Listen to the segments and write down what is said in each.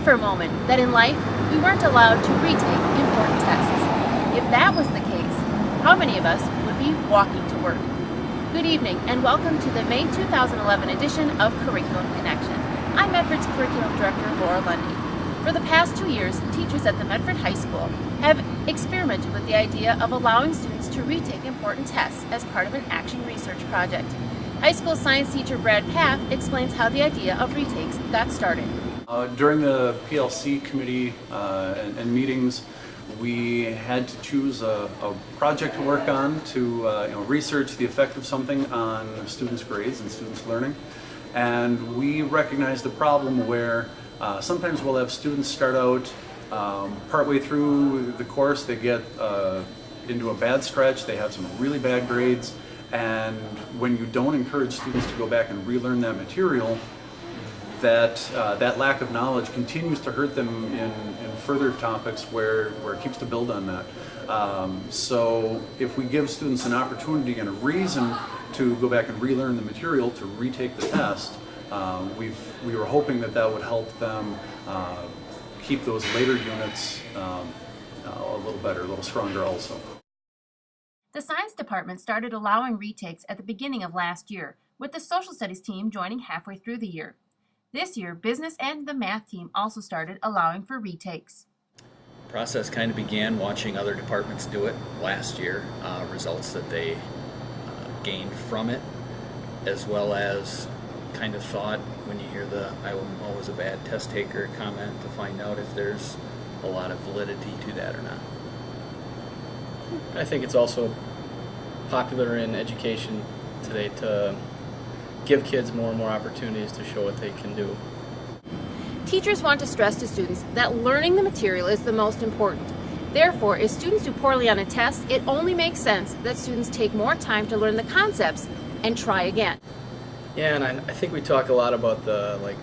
for a moment that in life we weren't allowed to retake important tests. If that was the case, how many of us would be walking to work? Good evening and welcome to the May 2011 edition of Curriculum Connection. I'm Medford's Curriculum Director, Laura Lundy. For the past 2 years, teachers at the Medford High School have experimented with the idea of allowing students to retake important tests as part of an action research project. High school science teacher Brad Paff explains how the idea of retakes got started. During the PLC committee and meetings, we had to choose a project to work on to research the effect of something on students' grades and students' learning. And we recognized the problem where sometimes we'll have students start out partway through the course, they get into a bad stretch, they have some really bad grades, and when you don't encourage students to go back and relearn that material, that lack of knowledge continues to hurt them in further topics where it keeps to build on that. So if we give students an opportunity and a reason to go back and relearn the material, to retake the test, we were hoping that would help them keep those later units a little better, a little stronger also. The science department started allowing retakes at the beginning of last year, with the social studies team joining halfway through the year. This year, business and the math team also started allowing for retakes. The process kind of began watching other departments do it last year, results that they gained from it, as well as kind of thought when you hear the "I'm always a bad test taker" comment to find out if there's a lot of validity to that or not. I think it's also popular in education today to give kids more and more opportunities to show what they can do. Teachers want to stress to students that learning the material is the most important. Therefore, if students do poorly on a test, it only makes sense that students take more time to learn the concepts and try again. Yeah, and I think we talk a lot about the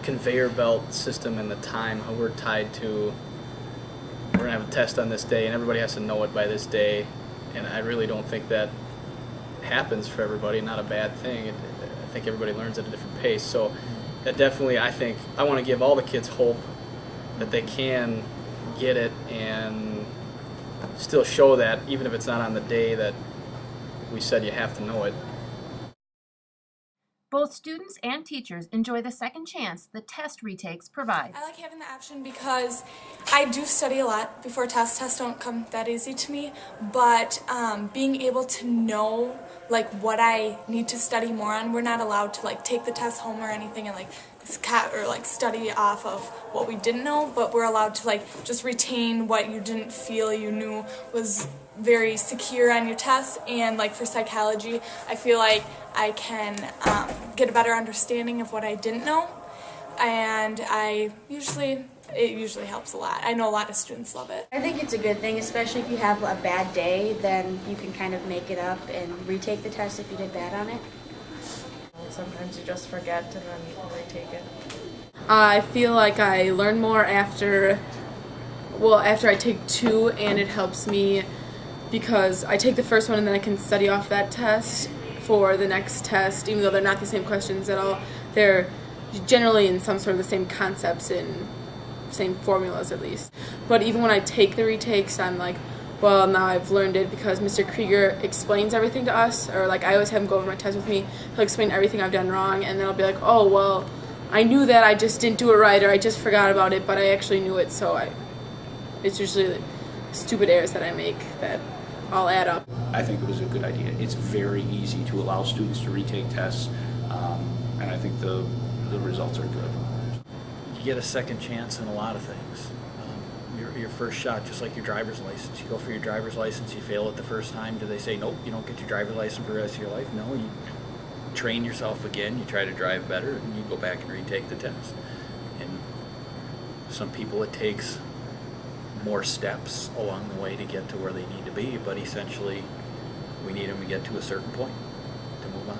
conveyor belt system and the time, how we're tied to, we're going to have a test on this day and everybody has to know it by this day, and I really don't think that happens for everybody, not a bad thing. I think everybody learns at a different pace, so that definitely, I think, I want to give all the kids hope that they can get it and still show that, even if it's not on the day that we said you have to know it. Both students and teachers enjoy the second chance the test retakes provides. I like having the option because I do study a lot before tests. Tests don't come that easy to me, but being able to know what I need to study more on. We're not allowed to take the test home or anything and study off of what we didn't know, but we're allowed to just retain what you didn't feel you knew was very secure on your test. And for psychology, I feel like I can get a better understanding of what I didn't know, and it usually helps a lot. I know a lot of students love it. I think it's a good thing, especially if you have a bad day, then you can kind of make it up and retake the test if you did bad on it. Sometimes you just forget and then you can retake it. I feel like I learn more after I take two, and it helps me because I take the first one and then I can study off that test for the next test, even though they're not the same questions at all. They're generally in some sort of the same concepts and same formulas at least. But even when I take the retakes, I'm like, well, now I've learned it because Mr. Krieger explains everything to us, or I always have him go over my test with me. He'll explain everything I've done wrong, and then I'll be like, oh, well, I knew that, I just didn't do it right, or I just forgot about it, but I actually knew it, so it's usually stupid errors that I make that all add up. I think it was a good idea. It's very easy to allow students to retake tests, and I think the results are good. You get a second chance in a lot of things. Your first shot, just like your driver's license. You go for your driver's license, you fail it the first time. Do they say, nope, you don't get your driver's license for the rest of your life? No, you train yourself again, you try to drive better, and you go back and retake the test. And some people, it takes more steps along the way to get to where they need to be, but essentially we need them to get to a certain point to move on.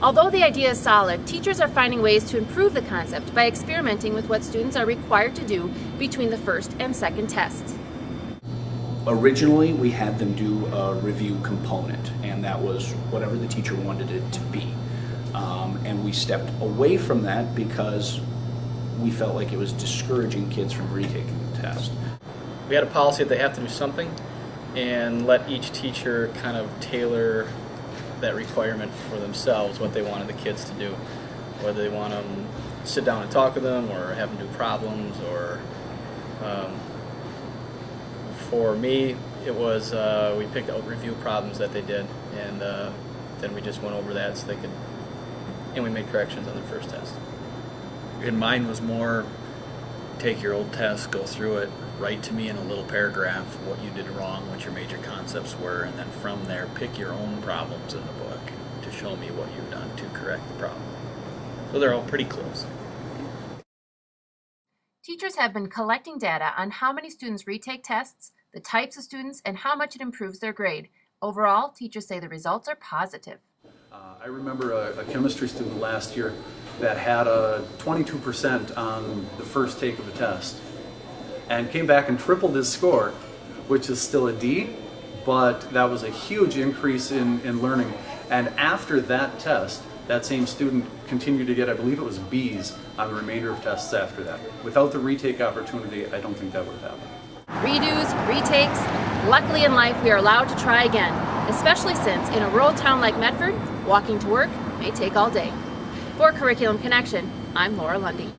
Although the idea is solid, teachers are finding ways to improve the concept by experimenting with what students are required to do between the first and second tests. Originally, we had them do a review component, and that was whatever the teacher wanted it to be. And we stepped away from that because we felt like it was discouraging kids from retaking the test. We had a policy that they have to do something, and let each teacher kind of tailor that requirement for themselves, what they wanted the kids to do. Whether they want them to sit down and talk with them, or have them do problems, or for me, it was we picked out review problems that they did, and then we just went over that so they could, and we made corrections on the first test. And mine was more, take your old test, go through it, write to me in a little paragraph what you did wrong, what your major concepts were, and then from there pick your own problems in the book to show me what you've done to correct the problem. So they're all pretty close. Teachers have been collecting data on how many students retake tests, the types of students, and how much it improves their grade. Overall, teachers say the results are positive. I remember a chemistry student last year that had a 22% on the first take of the test and came back and tripled his score, which is still a D, but that was a huge increase in learning. And after that test, that same student continued to get, I believe it was B's on the remainder of tests after that. Without the retake opportunity, I don't think that would have happened. Redos, retakes, luckily in life we are allowed to try again, especially since in a rural town like Medford, walking to work may take all day. For Curriculum Connection, I'm Laura Lundy.